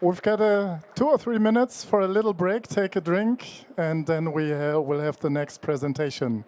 We've got 2 or 3 minutes for a little break, take a drink, and then we will have the next presentation.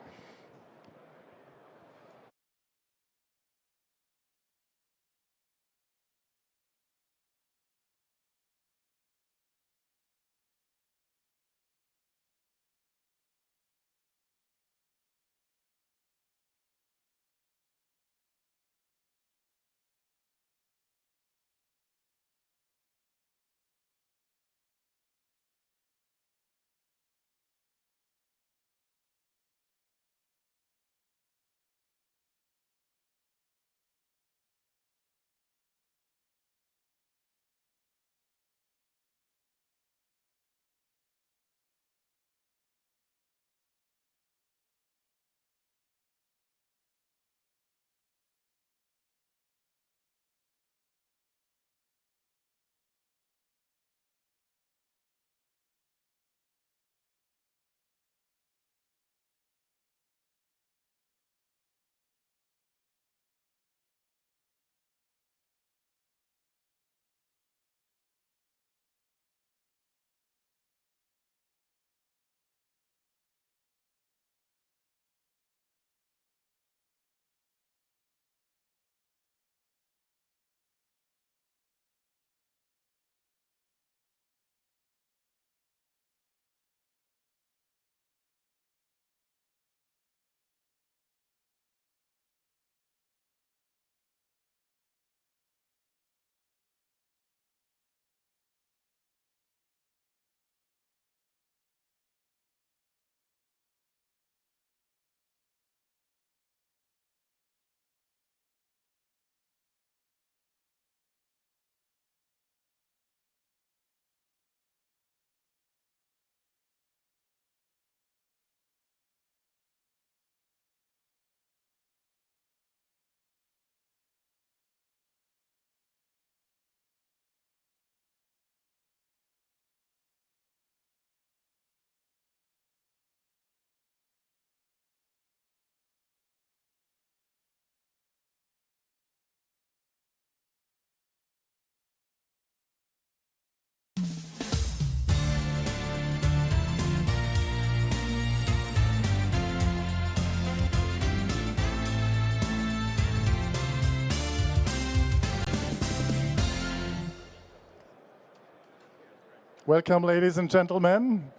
Welcome, ladies and gentlemen.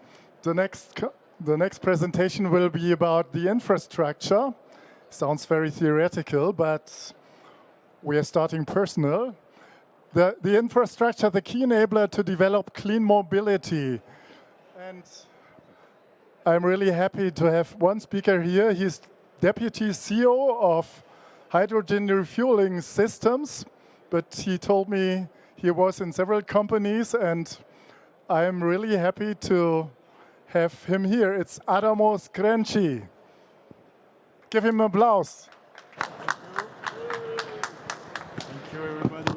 The next presentation will be about the infrastructure. Sounds very theoretical, but we are starting personal. The infrastructure, the key enabler to develop clean mobility. And I'm really happy to have one speaker here. He's Deputy CEO of Hydrogen Refueling Systems, but he told me he was in several companies, and I'm really happy to have him here. It's Adamo Screnci. Give him applause. Thank you, everybody.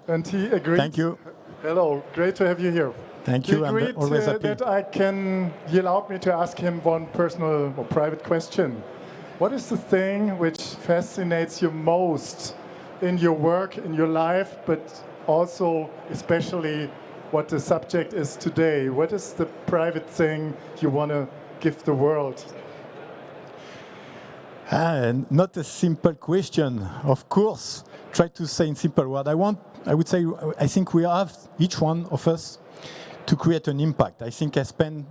And he agreed. Thank you. Hello, great to have you here. Thank He you. I'm agreed always happy. he allowed me to ask him one personal or private question. What is the thing which fascinates you most in your work, in your life, but also especially what the subject is today? What is the private thing you want to give the world? Not a simple question. Of course, try to say in simple words. I think we have, each one of us, to create an impact. I think I spent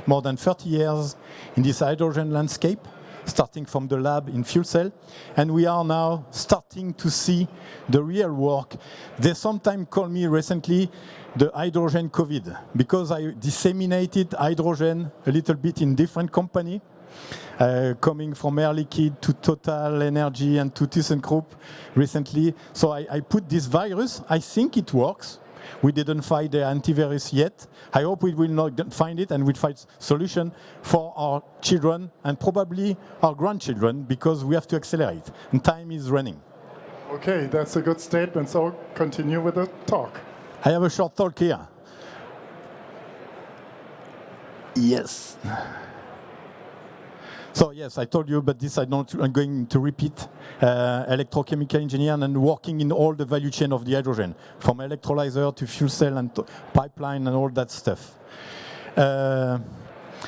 more than 30 years in this hydrogen landscape, starting from the lab in fuel cell, and we are now starting to see the real work. They sometimes call me recently the hydrogen COVID, because I disseminated hydrogen a little bit in different companies, coming from Air Liquide to Total Energy and to ThyssenKrupp recently. So I put this virus. I think it works. We didn't find the antivirus yet. I hope we will not find it, and we'll find solution for our children and probably our grandchildren, because we have to accelerate and time is running. Okay, that's a good statement. So continue with the talk. I have a short talk here. Yes. So yes, I told you, but this I'm going to repeat. Electrochemical engineer and working in all the value chain of the hydrogen, from electrolyzer to fuel cell and pipeline and all that stuff.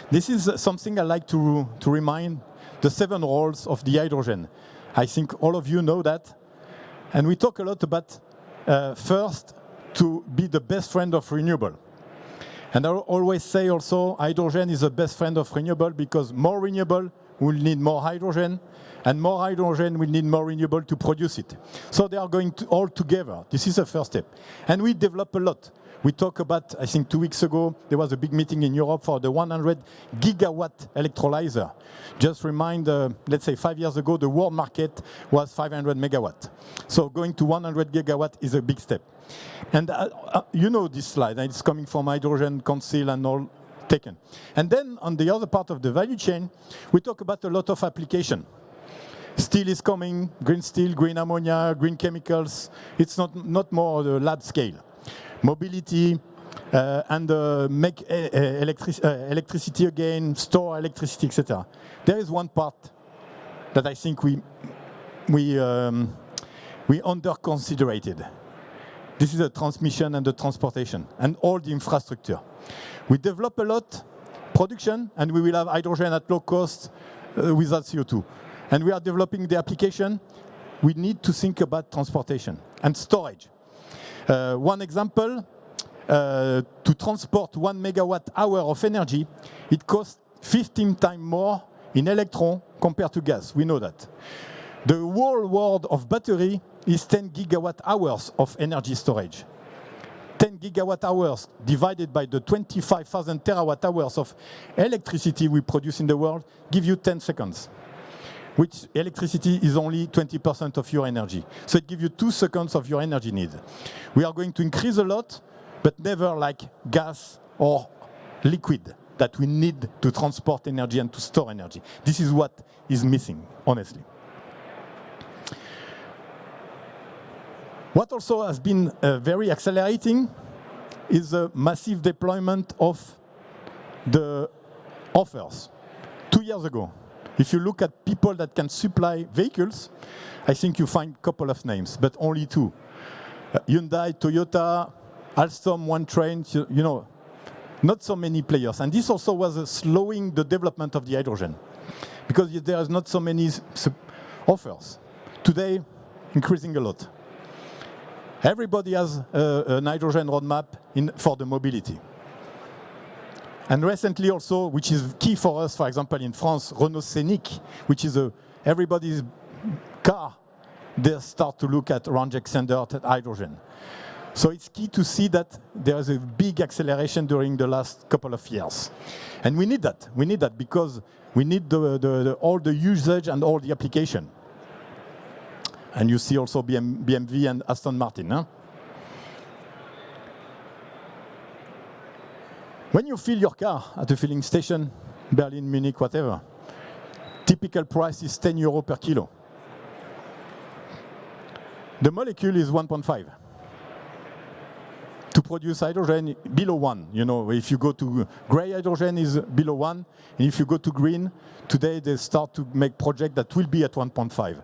This is something I like to remind, the 7 roles of the hydrogen. I think all of you know that. And we talk a lot about, first, to be the best friend of renewable. And I always say also, hydrogen is the best friend of renewable because more renewable will need more hydrogen, and more hydrogen will need more renewable to produce it. So they are going all together. This is the first step. And we develop a lot. We talked about, I think 2 weeks ago, there was a big meeting in Europe for the 100 gigawatt electrolyzer. Just remind, let's say 5 years ago, the world market was 500 megawatt. So going to 100 gigawatt is a big step. And you know this slide, and it's coming from Hydrogen Council and all taken. And then on the other part of the value chain, we talk about a lot of application. Steel is coming, green steel, green ammonia, green chemicals. It's not more the lab scale. Mobility and make electricity again, store electricity, etc. There is one part that I think we under-considerated. This is the transmission and the transportation and all the infrastructure. We develop a lot, production, and we will have hydrogen at low cost without CO2. And we are developing the application. We need to think about transportation and storage. One example, to transport 1 megawatt hour of energy, it costs 15 times more in electron compared to gas. We know that. The whole world of battery is 10 gigawatt hours of energy storage. 10 gigawatt hours divided by the 25,000 terawatt hours of electricity we produce in the world give you 10 seconds. Which electricity is only 20% of your energy. So it gives you 2 seconds of your energy need. We are going to increase a lot, but never like gas or liquid that we need to transport energy and to store energy. This is what is missing, honestly. What also has been very accelerating is the massive deployment of the offers. 2 years ago, if you look at people that can supply vehicles, I think you find a couple of names, but only 2. Hyundai, Toyota, Alstom, One Train, you know, not so many players. And this also was slowing the development of the hydrogen because there is not so many offers. Today, increasing a lot. Everybody has a hydrogen roadmap for the mobility. And recently also, which is key for us, for example, in France, Renault Scenic, which is everybody's car, they start to look at range extender at hydrogen. So it's key to see that there is a big acceleration during the last couple of years. And we need that. We need that because we need all the usage and all the application. And you see also BMW and Aston Martin. Huh? When you fill your car at a filling station, Berlin, Munich, whatever, typical price is 10 euro per kilo. The molecule is 1.5. To produce hydrogen, below 1. You know, if you go to gray hydrogen is below 1, and if you go to green, today they start to make projects that will be at 1.5.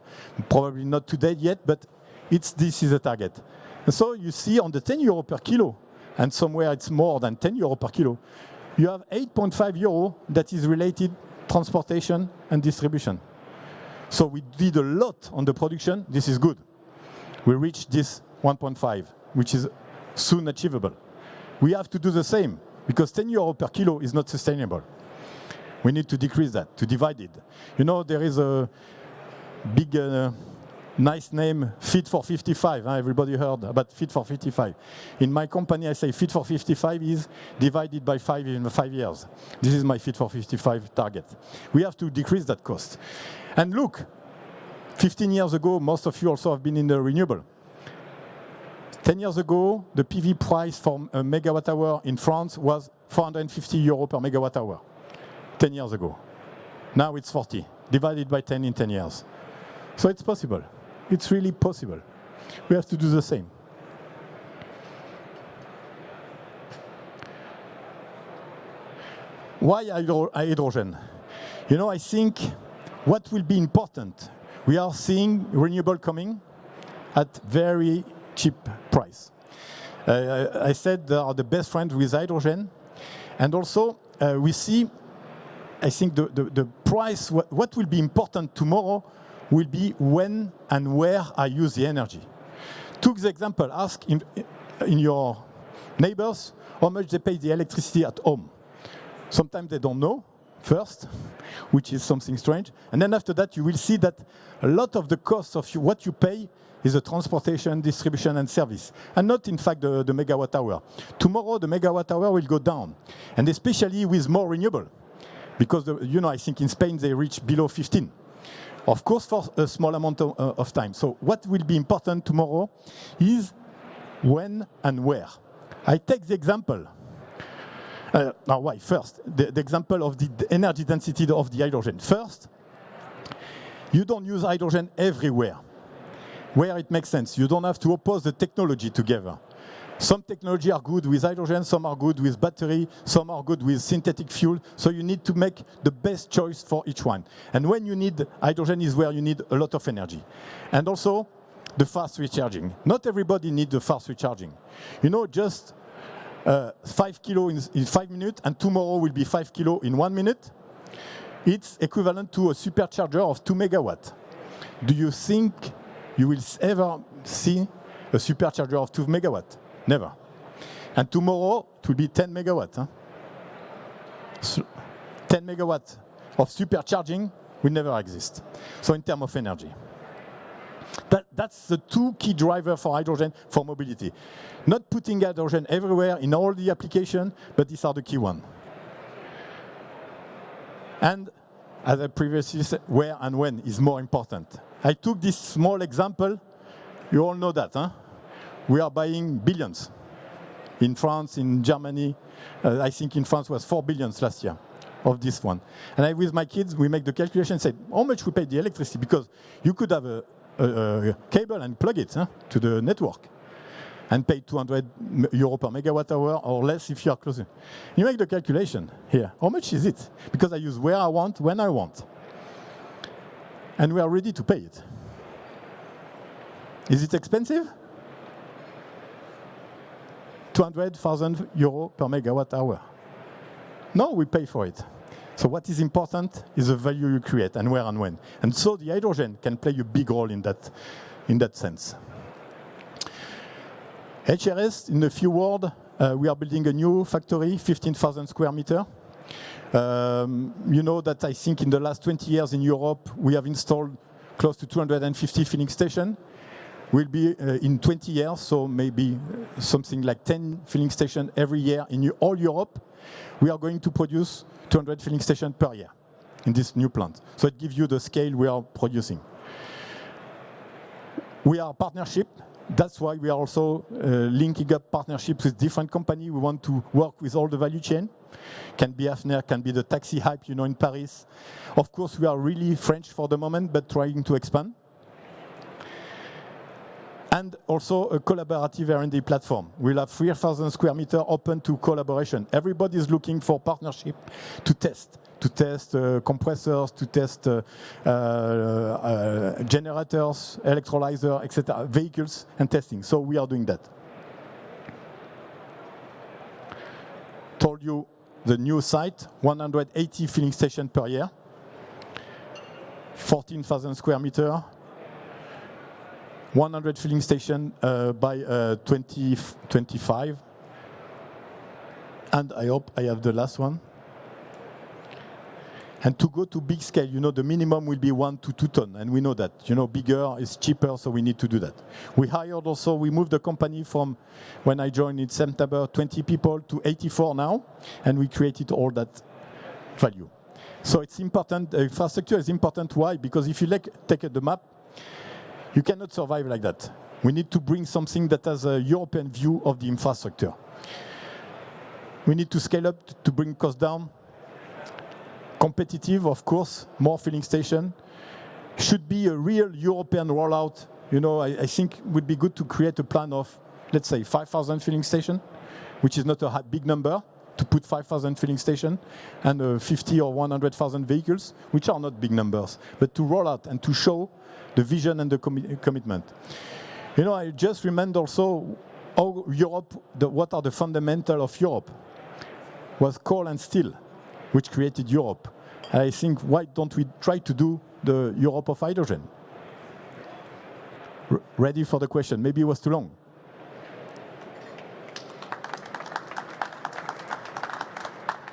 Probably not today yet, but this is a target. And so you see on the 10 euro per kilo, and somewhere it's more than 10 euro per kilo, you have 8.5 euro that is related transportation and distribution. So we did a lot on the production. This is good. We reached this 1.5, which is soon achievable. We have to do the same, because 10 euro per kilo is not sustainable. We need to decrease that, to divide it. You know, there is a big, nice name, Fit for 55. Everybody heard about Fit for 55. In my company, I say Fit for 55 is divided by 5 in 5 years. This is my Fit for 55 target. We have to decrease that cost. And look, 15 years ago, most of you also have been in the renewable. 10 years ago, the PV price for a megawatt hour in France was 450 euro per megawatt hour. 10 years ago. Now it's 40, divided by 10 in 10 years. So it's possible. It's really possible. We have to do the same. Why hydrogen? You know, I think what will be important, we are seeing renewable coming at very cheap price. I said they are the best friends with hydrogen. And also, we see, I think the price, what will be important tomorrow will be when and where I use the energy. Took the example, ask in your neighbors how much they pay the electricity at home. Sometimes they don't know first, which is something strange. And then after that, you will see that a lot of the cost of what you pay is the transportation, distribution, and service, and not, in fact, the megawatt hour. Tomorrow, the megawatt hour will go down, and especially with more renewable, because, I think in Spain, they reach below 15. Of course, for a small amount of time. So what will be important tomorrow is when and where. I take the example. Now, why? First, the example of the energy density of the hydrogen. First, you don't use hydrogen everywhere. Where it makes sense. You don't have to oppose the technology together. Some technology are good with hydrogen, some are good with battery, some are good with synthetic fuel. So you need to make the best choice for each one. And when you need hydrogen is where you need a lot of energy. And also, the fast recharging. Not everybody needs the fast recharging. Just 5 kilo in 5 minutes, and tomorrow will be 5 kilo in 1 minute. It's equivalent to a supercharger of 2 megawatts. Do you think you will ever see a supercharger of 2 megawatts? Never. And tomorrow, it will be 10 megawatts. Huh? So 10 megawatts of supercharging will never exist. So in terms of energy. That's the two key drivers for hydrogen for mobility. Not putting hydrogen everywhere in all the applications, but these are the key ones. And as I previously said, where and when is more important. I took this small example. You all know that, huh? We are buying billions. In France, in Germany, I think in France was 4 billion last year of this one. And with my kids, we make the calculation and say, how much we pay the electricity? Because you could have a cable and plug it to the network and pay 200 euro per megawatt hour or less if you are closer. You make the calculation here. How much is it? Because I use where I want, when I want. And we are ready to pay it. Is it expensive? 200,000 euro per megawatt hour. No, we pay for it. So what is important is the value you create and where and when. And so the hydrogen can play a big role in that sense. HRS, in a few words, we are building a new factory, 15,000 square meters. You know that I think in the last 20 years in Europe, we have installed close to 250 filling stations. Will be in 20 years, so maybe something like 10 filling stations every year in all Europe. We are going to produce 200 filling stations per year in this new plant. So it gives you the scale we are producing. We are a partnership. That's why we are also linking up partnerships with different companies. We want to work with all the value chain. Can be Hafner, can be the taxi hype, in Paris. Of course, we are really French for the moment, but trying to expand. And also a collaborative R&D platform. We'll have 3,000 square meters open to collaboration. Everybody is looking for partnership to test compressors, to test generators, electrolyzers, etc., vehicles, and testing. So we are doing that. Told you the new site, 180 filling stations per year, 14,000 square meters, 100 filling stations by 2025. And I hope I have the last one. And to go to big scale, the minimum will be 1 to 2 tons. And we know that, bigger is cheaper, so we need to do that. We hired also, we moved the company from when I joined in September, 20 people to 84 now. And we created all that value. So it's important, the infrastructure is important. Why? Because if you take the map, you cannot survive like that. We need to bring something that has a European view of the infrastructure. We need to scale up to bring costs down. Competitive, of course, more filling station. Should be a real European rollout. I think it would be good to create a plan of, let's say, 5,000 filling stations, which is not a big number, to put 5,000 filling stations and 50 or 100,000 vehicles, which are not big numbers, but to roll out and to show the vision and the commitment. You know, I just remember also how Europe, what are the fundamentals of Europe? Was coal and steel, which created Europe. I think, why don't we try to do the Europe of hydrogen? Ready for the question? Maybe it was too long.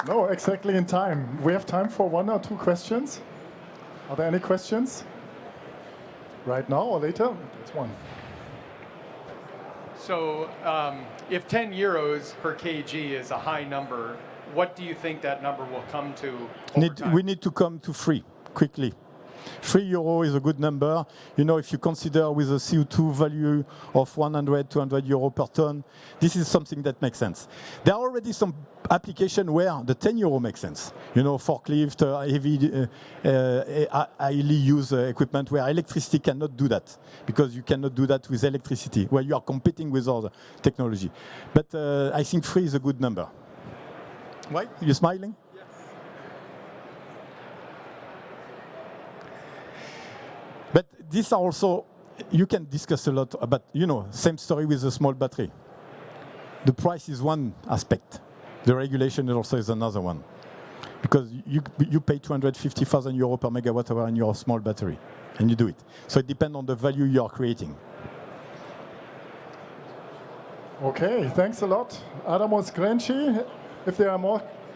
No, exactly in time. We have time for 1 or 2 questions. Are there any questions? Right now or later? There's one. So if 10 euros per kg is a high number, what do you think that number will come to over time? We need to come to 3 quickly. 3 euro is a good number. You know, if you consider with a CO2 value of 100, 200 euro per ton, this is something that makes sense. There are already some applications where the 10 euro makes sense. You know, forklift, heavy, highly used equipment where electricity cannot do that, because you cannot do that with electricity, where you are competing with other technology. But I think 3 is a good number. Why? You're smiling? Yes. But these are also, you can discuss a lot about, you know, same story with the small battery. The price is one aspect. The regulation also is another one. Because you pay 250,000 euro per megawatt hour in your small battery, and you do it. So it depends on the value you are creating. Okay, thanks a lot. Adamo, Screnci. If there are more